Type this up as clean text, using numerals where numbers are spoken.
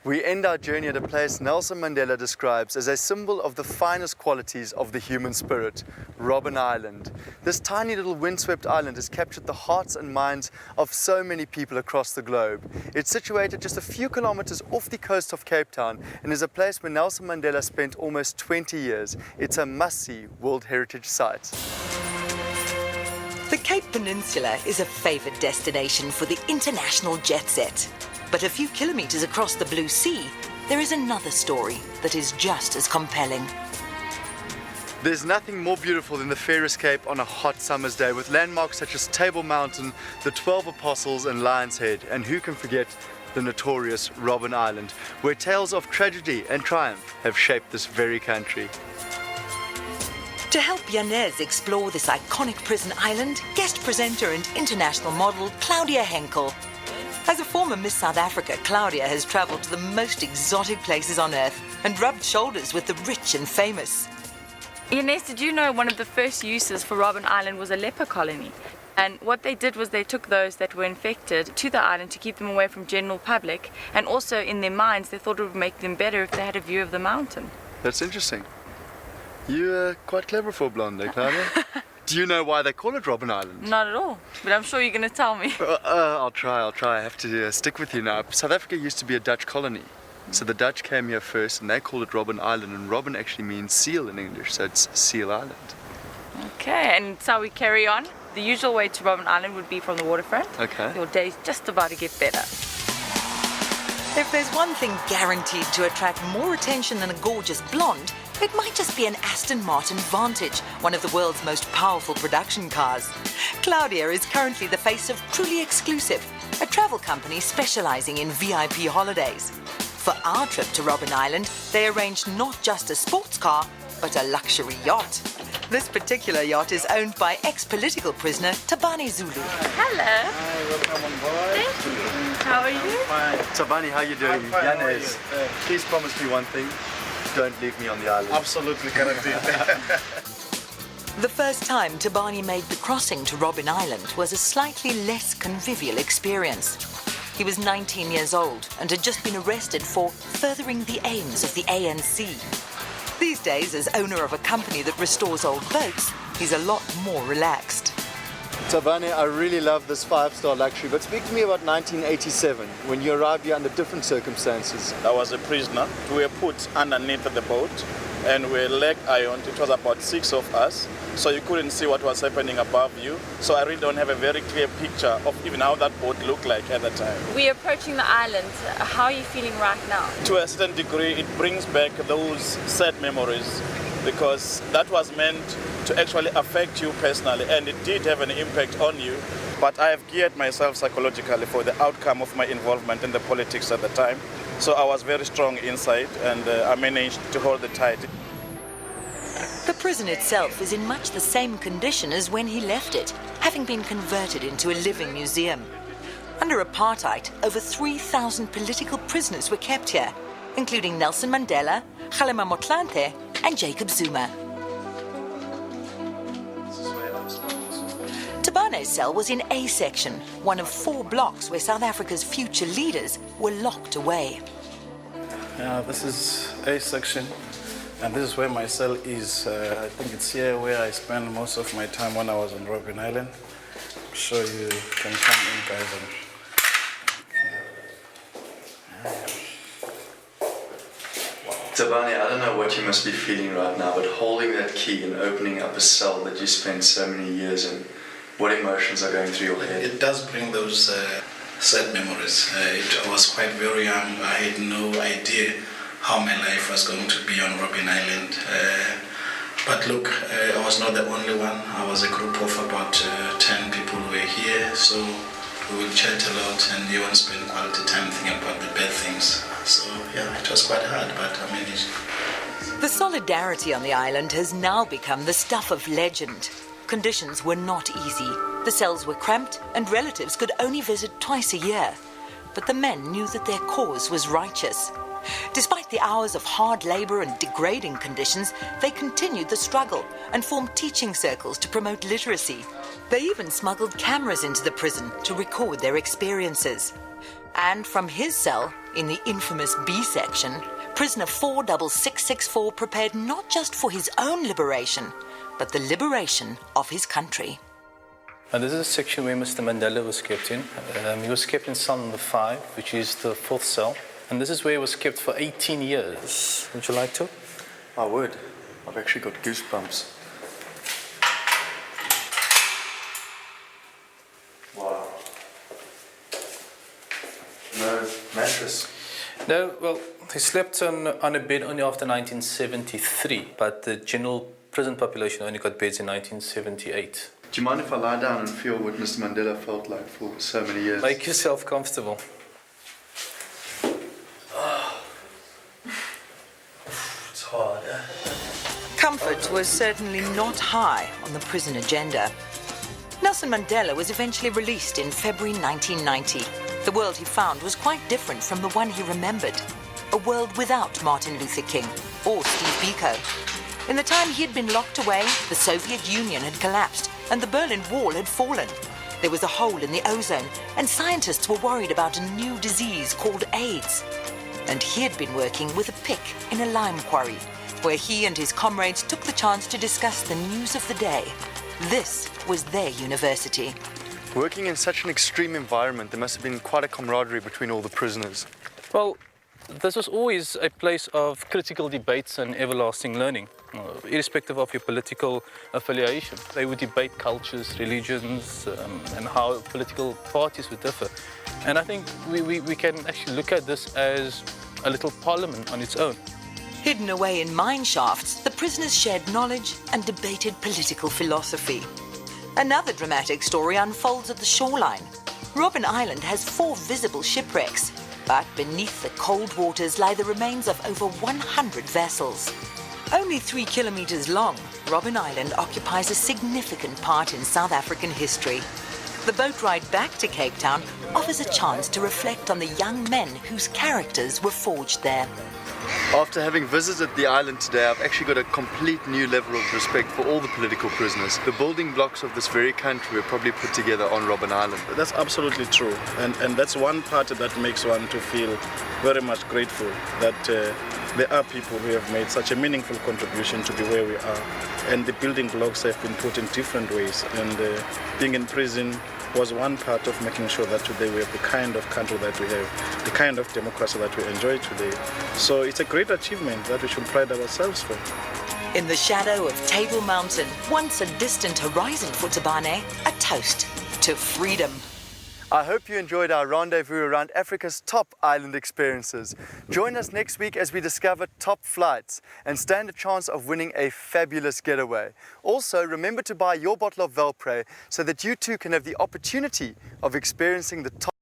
We end our journey at a place Nelson Mandela describes as a symbol of the finest qualities of the human spirit, Robben Island. This tiny little windswept island has captured the hearts and minds of so many people across the globe. It's situated just a few kilometers off the coast of Cape Town and is a place where Nelson Mandela spent almost 20 years. It's a must-see World Heritage Site. The Cape Peninsula is a favoured destination for the international jet set. But a few kilometres across the Blue Sea, there is another story that is just as compelling. There's nothing more beautiful than the Ferris Cape on a hot summer's day, with landmarks such as Table Mountain, the 12 Apostles and Lion's Head, and who can forget the notorious Robben Island, where tales of tragedy and triumph have shaped this very country. To help Janez explore this iconic prison island, guest presenter and international model Claudia Henkel. As a former Miss South Africa, Claudia has travelled to the most exotic places on earth and rubbed shoulders with the rich and famous. Janez, did you know one of the first uses for Robben Island was a leper colony? And what they did was they took those that were infected to the island to keep them away from general public, and also in their minds they thought it would make them better if they had a view of the mountain. That's interesting. You're quite clever for a blonde, eh, Claudia? Do you know why they call it Robben Island? Not at all, but I'm sure you're going to tell me. I'll try. I have to stick with you now. South Africa used to be a Dutch colony. So the Dutch came here first and they called it Robben Island, and Robben actually means seal in English, so it's Seal Island. Okay, and so we carry on. The usual way to Robben Island would be from the waterfront. Okay. Your day's just about to get better. If there's one thing guaranteed to attract more attention than a gorgeous blonde, it might just be an Aston Martin Vantage, one of the world's most powerful production cars. Claudia is currently the face of Truly Exclusive, a travel company specialising in VIP holidays. For our trip to Robben Island, they arranged not just a sports car, but a luxury yacht. This particular yacht is owned by ex-political prisoner Tabani Zulu. Hello. Hi, welcome on board. Thank you. How are you? Fine. Tabani, how you doing? I'm fine, how are Janez, you? please promise me one thing. Don't leave me on the island. Absolutely guaranteed. The first time Tabani made the crossing to Robben Island was a slightly less convivial experience. He was 19 years old and had just been arrested for furthering the aims of the ANC. These days, as owner of a company that restores old boats, he's a lot more relaxed. Tabani, I really love this 5-star luxury, but speak to me about 1987, when you arrived here under different circumstances. I was a prisoner. We were put underneath the boat and we were leg ironed. It was about 6 of us, so you couldn't see what was happening above you. So I really don't have a very clear picture of even how that boat looked like at the time. We're approaching the island. How are you feeling right now? To a certain degree, it brings back those sad memories, because that was meant to actually affect you personally, and it did have an impact on you. But I have geared myself psychologically for the outcome of my involvement in the politics at the time. So I was very strong inside, and I managed to hold the tide. The prison itself is in much the same condition as when he left it, having been converted into a living museum. Under apartheid, over 3,000 political prisoners were kept here, including Nelson Mandela, Kgalema Motlanthe, and Jacob Zuma. Tabane's cell was in A section, one of 4 blocks where South Africa's future leaders were locked away. This is A section, and this is where my cell is. I think it's here where I spend most of my time when I was on Robben Island. I'm sure you can come in, guys. Tabani, I don't know what you must be feeling right now, but holding that key and opening up a cell that you spent so many years in, what emotions are going through your head? It does bring those sad memories. I was quite very young. I had no idea how my life was going to be on Robben Island. But look, I was not the only one. I was a group of about 10 people who were here, so we will chat a lot and you won't spend quality time thinking about the bad things. So yeah, it was quite hard, but I managed. The solidarity on the island has now become the stuff of legend. Conditions were not easy. The cells were cramped and relatives could only visit twice a year. But the men knew that their cause was righteous. Despite the hours of hard labour and degrading conditions, they continued the struggle and formed teaching circles to promote literacy. They even smuggled cameras into the prison to record their experiences. And from his cell, in the infamous B section, prisoner 46664 prepared not just for his own liberation, but the liberation of his country. And this is a section where Mr. Mandela was kept in. He was kept in cell number 5, which is the 4th cell. And this is where he was kept for 18 years. Would you like to? I would. I've actually got goosebumps. Wow. No mattress. No, well, he slept on a bed only after 1973, but the general prison population only got beds in 1978. Do you mind if I lie down and feel what Mr. Mandela felt like for so many years? Make yourself comfortable. It's hard, eh? Comfort was certainly not high on the prison agenda. Nelson Mandela was eventually released in February 1990. The world he found was quite different from the one he remembered. A world without Martin Luther King or Steve Biko. In the time he had been locked away, the Soviet Union had collapsed and the Berlin Wall had fallen. There was a hole in the ozone and scientists were worried about a new disease called AIDS. And he had been working with a pick in a lime quarry, where he and his comrades took the chance to discuss the news of the day. This was their university. Working in such an extreme environment, there must have been quite a camaraderie between all the prisoners. Well, this was always a place of critical debates and everlasting learning, irrespective of your political affiliation. They would debate cultures, religions, and how political parties would differ. And I think we can actually look at this as a little parliament on its own. Hidden away in mine shafts, the prisoners shared knowledge and debated political philosophy. Another dramatic story unfolds at the shoreline. Robben Island has 4 visible shipwrecks, but beneath the cold waters lie the remains of over 100 vessels. Only 3 kilometers long, Robben Island occupies a significant part in South African history. The boat ride back to Cape Town offers a chance to reflect on the young men whose characters were forged there. After having visited the island today, I've actually got a complete new level of respect for all the political prisoners. The building blocks of this very country were probably put together on Robben Island. That's absolutely true, and that's one part that makes one to feel very much grateful that there are people who have made such a meaningful contribution to be where we are, and the building blocks have been put in different ways, and being in prison was one part of making sure that today we have the kind of country that we have, the kind of democracy that we enjoy today. So it's a great achievement that we should pride ourselves for. In the shadow of Table Mountain, once a distant horizon for Tabane, a toast to freedom. I hope you enjoyed our rendezvous around Africa's top island experiences. Join us next week as we discover top flights and stand a chance of winning a fabulous getaway. Also, remember to buy your bottle of Velpre so that you too can have the opportunity of experiencing the top